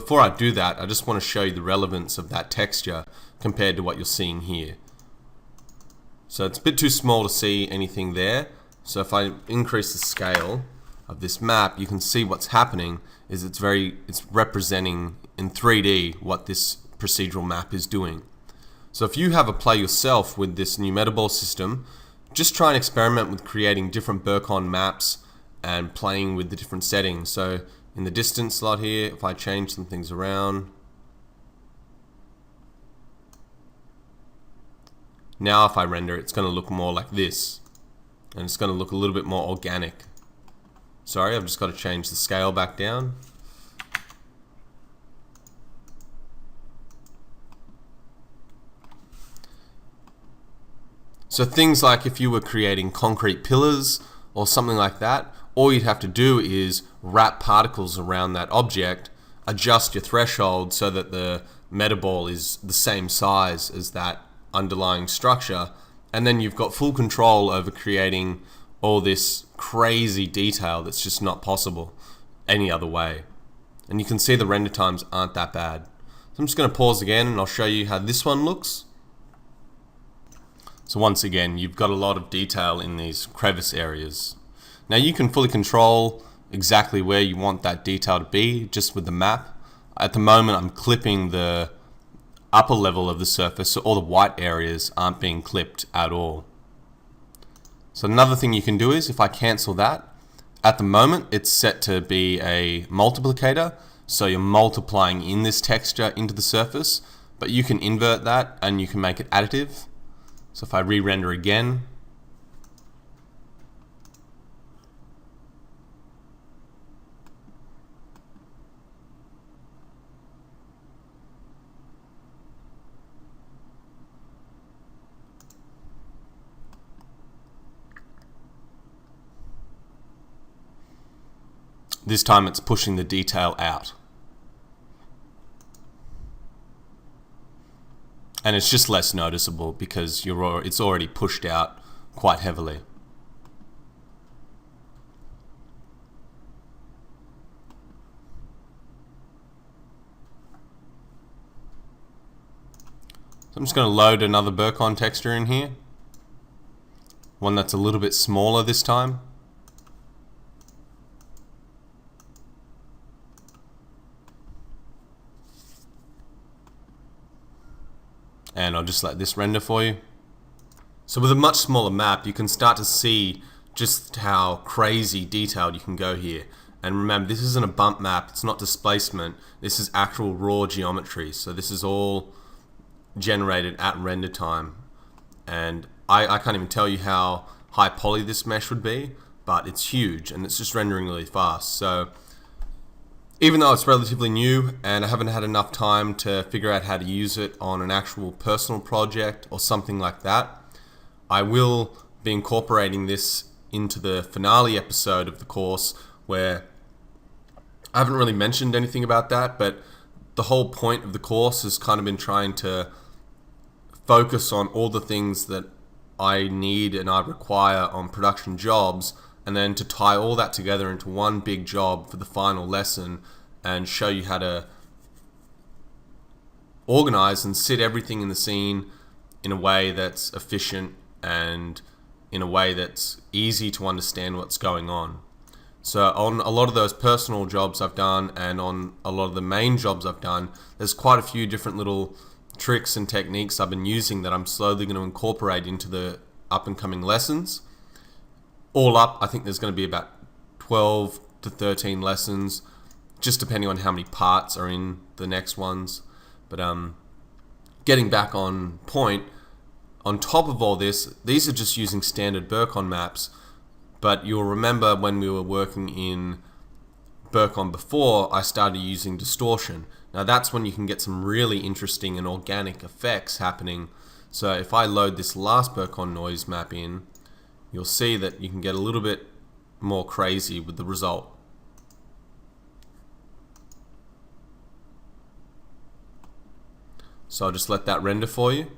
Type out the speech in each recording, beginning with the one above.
Before I do that, I just want to show you the relevance of that texture compared to what you're seeing here. So it's a bit too small to see anything there. So if I increase the scale of this map, you can see what's happening is it's representing in 3D what this procedural map is doing. So if you have a play yourself with this new Metaball system, just try and experiment with creating different Burcon maps and playing with the different settings. So in the distance slot here, if I change some things around, now if I render, it's going to look more like this, and it's going to look a little bit more organic. Sorry, I've just got to change the scale back down. So things like if you were creating concrete pillars or something like that, all you'd have to do is wrap particles around that object, adjust your threshold so that the Metaball is the same size as that underlying structure, and then you've got full control over creating all this crazy detail that's just not possible any other way. And you can see the render times aren't that bad. So I'm just going to pause again and I'll show you how this one looks. So once again, you've got a lot of detail in these crevice areas. Now you can fully control exactly where you want that detail to be just with the map. At the moment I'm clipping the upper level of the surface, so all the white areas aren't being clipped at all. So another thing you can do is, if I cancel that, at the moment it's set to be a multiplicator, so you're multiplying in this texture into the surface, but you can invert that and you can make it additive. So if I re-render again, this time it's pushing the detail out. And it's just less noticeable because it's already pushed out quite heavily. So I'm just going to load another Burcon texture in here. One that's a little bit smaller this time. And I'll just let this render for you. So with a much smaller map, you can start to see just how crazy detailed you can go here. And remember, this isn't a bump map, it's not displacement, this is actual raw geometry. So this is all generated at render time. And I can't even tell you how high poly this mesh would be, but it's huge and it's just rendering really fast. So even though it's relatively new and I haven't had enough time to figure out how to use it on an actual personal project or something like that, I will be incorporating this into the finale episode of the course, where I haven't really mentioned anything about that, but the whole point of the course has kind of been trying to focus on all the things that I need and I require on production jobs, and then to tie all that together into one big job for the final lesson and show you how to organize and sit everything in the scene in a way that's efficient and in a way that's easy to understand what's going on. So on a lot of those personal jobs I've done and on a lot of the main jobs I've done, there's quite a few different little tricks and techniques I've been using that I'm slowly going to incorporate into the up and coming lessons. All up, I think there's going to be about 12 to 13 lessons, just depending on how many parts are in the next ones. But getting back on point, on top of all this, these are just using standard Burcon maps, but you'll remember when we were working in Burcon before, I started using distortion. Now that's when you can get some really interesting and organic effects happening. So if I load this last Burcon noise map in, you'll see that you can get a little bit more crazy with the result. So I'll just let that render for you.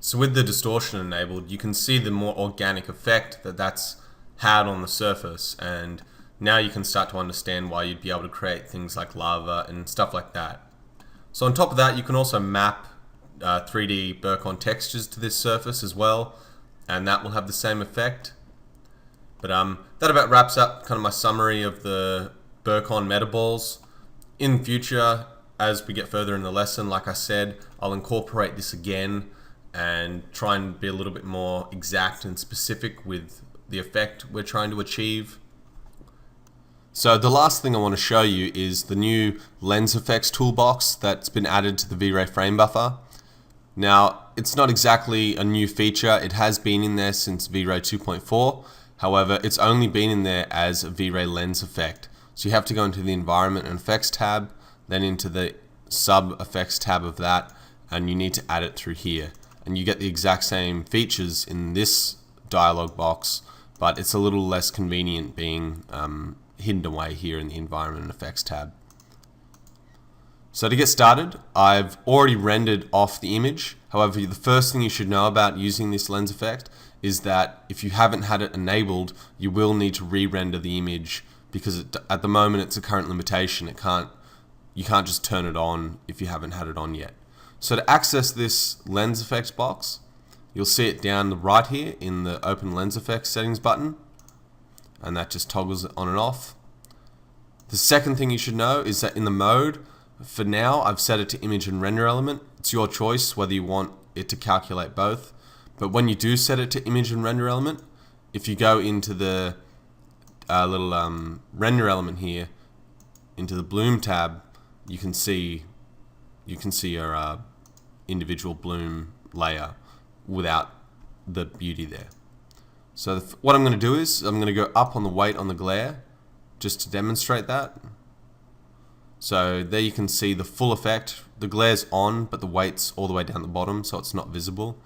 So with the distortion enabled, you can see the more organic effect that that's had on the surface, and now you can start to understand why you'd be able to create things like lava and stuff like that. So on top of that, you can also map 3D Burcon textures to this surface as well, and that will have the same effect. But that about wraps up kind of my summary of the Burcon metaballs. In future, as we get further in the lesson, like I said, I'll incorporate this again and try and be a little bit more exact and specific with the effect we're trying to achieve. So the last thing I want to show you is the new lens effects toolbox that's been added to the V-Ray frame buffer. Now, it's not exactly a new feature. It has been in there since V-Ray 2.4. However, it's only been in there as a V-Ray lens effect. So you have to go into the environment and effects tab, then into the sub effects tab of that, and you need to add it through here. And you get the exact same features in this dialog box, but it's a little less convenient being hidden away here in the environment and effects tab. So to get started, I've already rendered off the image. However, the first thing you should know about using this lens effect is that if you haven't had it enabled, you will need to re-render the image, because at the moment it's a current limitation. You can't just turn it on if you haven't had it on yet. So to access this lens effects box, you'll see it down the right here in the open lens effects settings button, and that just toggles it on and off. The second thing you should know is that in the mode, for now I've set it to image and render element. It's your choice whether you want it to calculate both. But when you do set it to image and render element, if you go into the little render element here, into the bloom tab, you can see your individual bloom layer without the beauty there. So what I'm going to do is I'm going to go up on the weight on the glare just to demonstrate that. So there you can see the full effect. The glare's on, but the weight's all the way down the bottom, so it's not visible.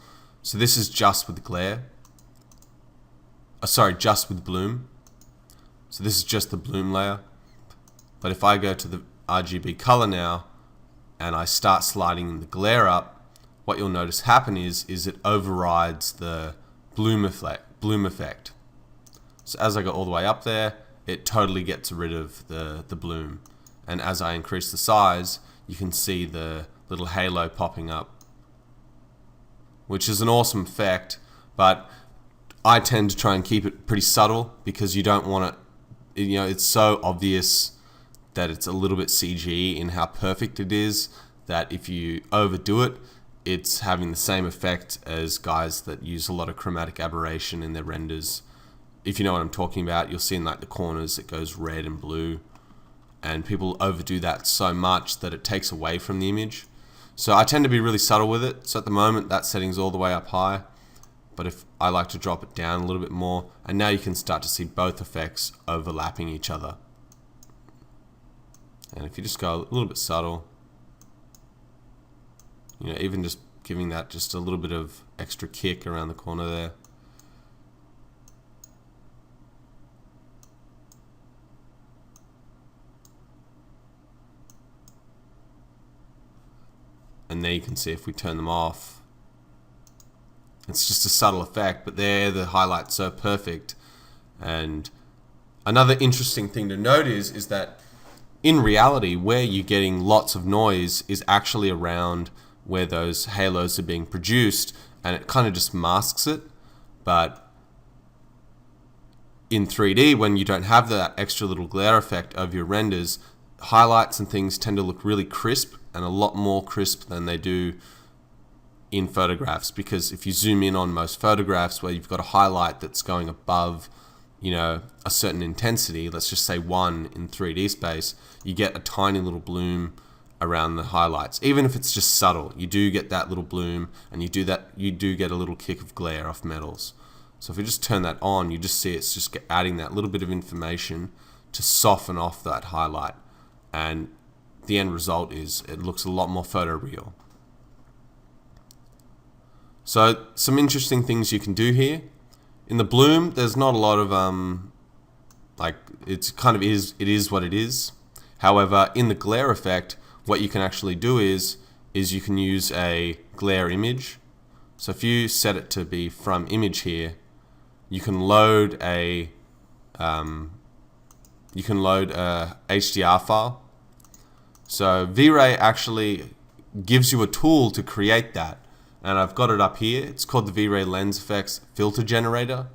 So this is just with the glare. Sorry, just with bloom. So this is just the bloom layer. But if I go to the RGB color now, and I start sliding the glare up, what you'll notice happen is it overrides the bloom effect. So as I go all the way up there, it totally gets rid of the bloom. And as I increase the size, you can see the little halo popping up, which is an awesome effect, but I tend to try and keep it pretty subtle because you don't want it, it's so obvious that it's a little bit CG in how perfect it is, that if you overdo it, it's having the same effect as guys that use a lot of chromatic aberration in their renders. If you know what I'm talking about, you'll see in like the corners it goes red and blue, and people overdo that so much that it takes away from the image. So I tend to be really subtle with it. So at the moment that setting's all the way up high, but if I like to drop it down a little bit more, and now you can start to see both effects overlapping each other. And if you just go a little bit subtle, even just giving that just a little bit of extra kick around the corner there. And there you can see if we turn them off, it's just a subtle effect, but there the highlight's so perfect. And another interesting thing to note is that in reality, where you're getting lots of noise is actually around where those halos are being produced, and it kind of just masks it. But in 3D, when you don't have that extra little glare effect of your renders, highlights and things tend to look really crisp, and a lot more crisp than they do in photographs. Because if you zoom in on most photographs where you've got a highlight that's going above a certain intensity, let's just say 1 in 3D space, you get a tiny little bloom around the highlights. Even if it's just subtle, you do get that little bloom, and you do get a little kick of glare off metals. So if we just turn that on, you just see it's just adding that little bit of information to soften off that highlight, and the end result is it looks a lot more photoreal. So some interesting things you can do here. In the bloom, there's not a lot of it is what it is. However, in the glare effect, what you can actually do is you can use a glare image. So if you set it to be from image here, you can load a you can load a HDR file. So V-Ray actually gives you a tool to create that, and I've got it up here. It's called the V-Ray Lens Effects Filter Generator.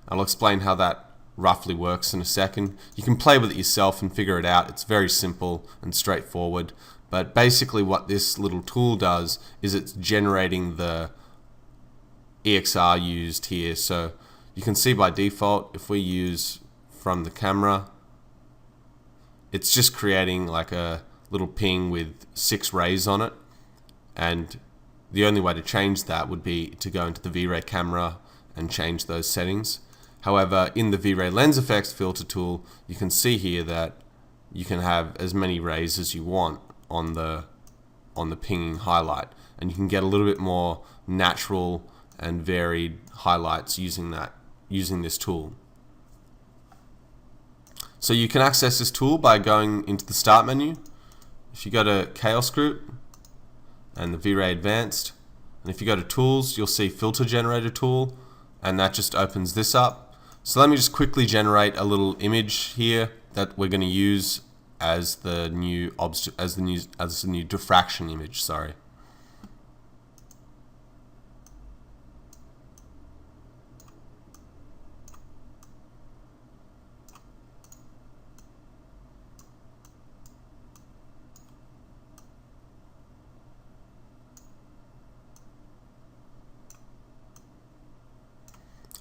I'll explain how that roughly works in a second. You can play with it yourself and figure it out. It's very simple and straightforward, but basically what this little tool does is it's generating the EXR used here. So you can see by default, if we use from the camera, it's just creating like a little ping with 6 rays on it, and the only way to change that would be to go into the V-Ray camera and change those settings. However, in the V-Ray Lens Effects filter tool, you can see here that you can have as many rays as you want on the pinging highlight, and you can get a little bit more natural and varied highlights using this tool. So you can access this tool by going into the Start menu. If you go to Chaos Group and the V-Ray Advanced, and if you go to Tools, you'll see Filter Generator Tool, and that just opens this up. So let me just quickly generate a little image here that we're going to use as the new diffraction image. Sorry.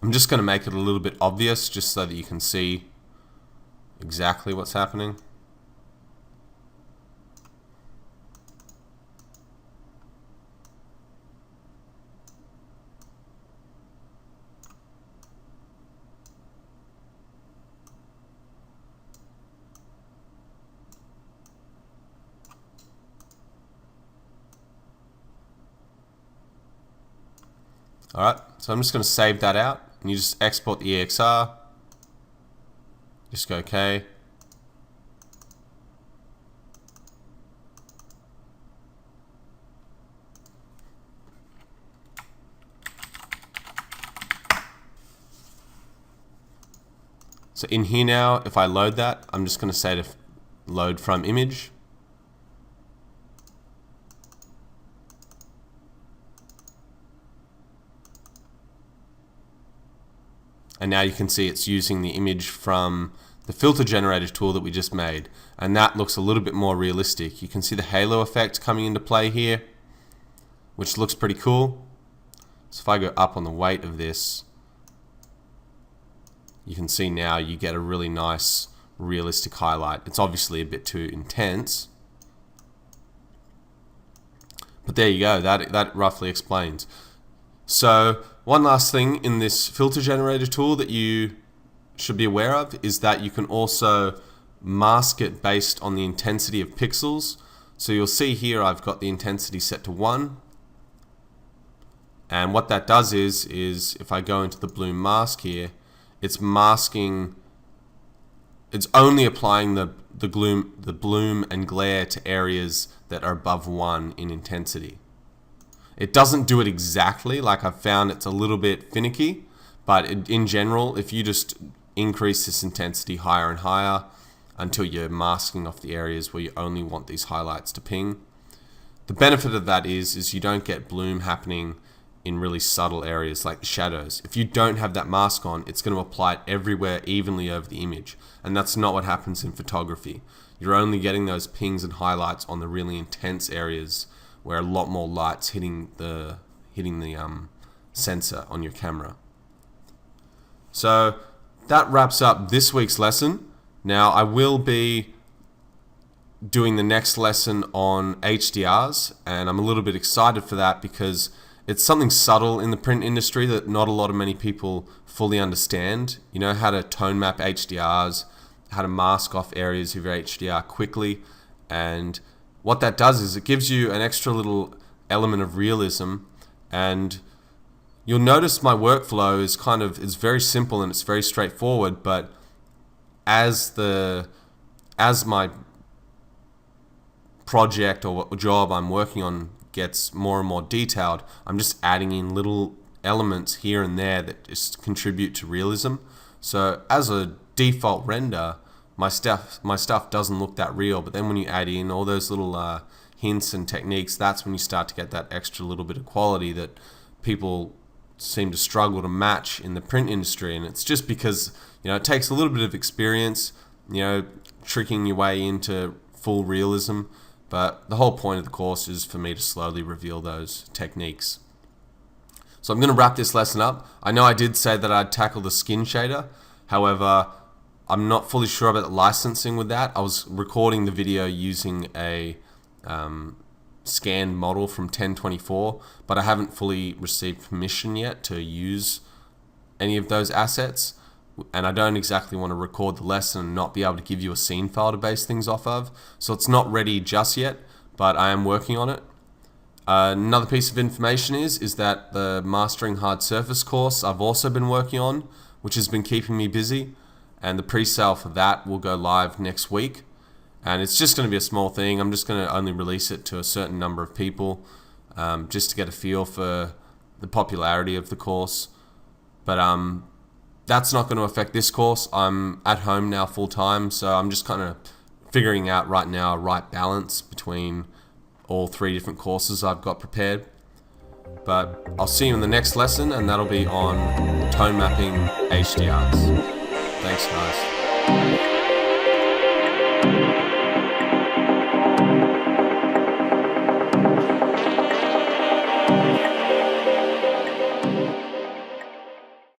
I'm just going to make it a little bit obvious just so that you can see exactly what's happening. Alright, so I'm just going to save that out, and you just export the EXR, just go OK. So in here now, if I load that, I'm just going to say to load from image. And now you can see it's using the image from the filter generator tool that we just made, and that looks a little bit more realistic. You can see the halo effect coming into play here, which looks pretty cool. So if I go up on the weight of this, you can see now you get a really nice realistic highlight. It's obviously a bit too intense, but there you go. That roughly explains. So one last thing in this filter generator tool that you should be aware of is that you can also mask it based on the intensity of pixels. So you'll see here I've got the intensity set to 1, and what that does is if I go into the bloom mask here, it's masking, it's only applying the bloom and glare to areas that are above 1 in intensity. It doesn't do it exactly, like I've found it's a little bit finicky, but in general, if you just increase this intensity higher and higher until you're masking off the areas where you only want these highlights to ping, the benefit of that is you don't get bloom happening in really subtle areas like the shadows. If you don't have that mask on, it's going to apply it everywhere evenly over the image, and that's not what happens in photography. You're only getting those pings and highlights on the really intense areas where a lot more light's hitting the sensor on your camera. So that wraps up this week's lesson. Now I will be doing the next lesson on HDRs, and I'm a little bit excited for that because it's something subtle in the print industry that not a lot of many people fully understand. You know, how to tone map HDRs, how to mask off areas of your HDR quickly, and what that does is it gives you an extra little element of realism. And you'll notice my workflow is very simple and it's very straightforward, but as my project or job I'm working on gets more and more detailed, I'm just adding in little elements here and there that just contribute to realism. So as a default render, my stuff doesn't look that real. But then when you add in all those little hints and techniques, that's when you start to get that extra little bit of quality that people seem to struggle to match in the print industry. And it's just because, you know, it takes a little bit of experience, you know, tricking your way into full realism. But the whole point of the course is for me to slowly reveal those techniques. So I'm going to wrap this lesson up. I know I did say that I'd tackle the skin shader. However, I'm not fully sure about the licensing with that. I was recording the video using a scanned model from 1024, but I haven't fully received permission yet to use any of those assets. And I don't exactly want to record the lesson and not be able to give you a scene file to base things off of. So it's not ready just yet, but I am working on it. Another piece of information is that the Mastering Hard Surface course I've also been working on, which has been keeping me busy, and the pre-sale for that will go live next week. And it's just going to be a small thing. I'm just going to only release it to a certain number of people, just to get a feel for the popularity of the course. But that's not going to affect this course. I'm at home now full time, so I'm just kind of figuring out right now a right balance between all 3 different courses I've got prepared. But I'll see you in the next lesson, and that'll be on tone mapping HDRs. Thanks, guys.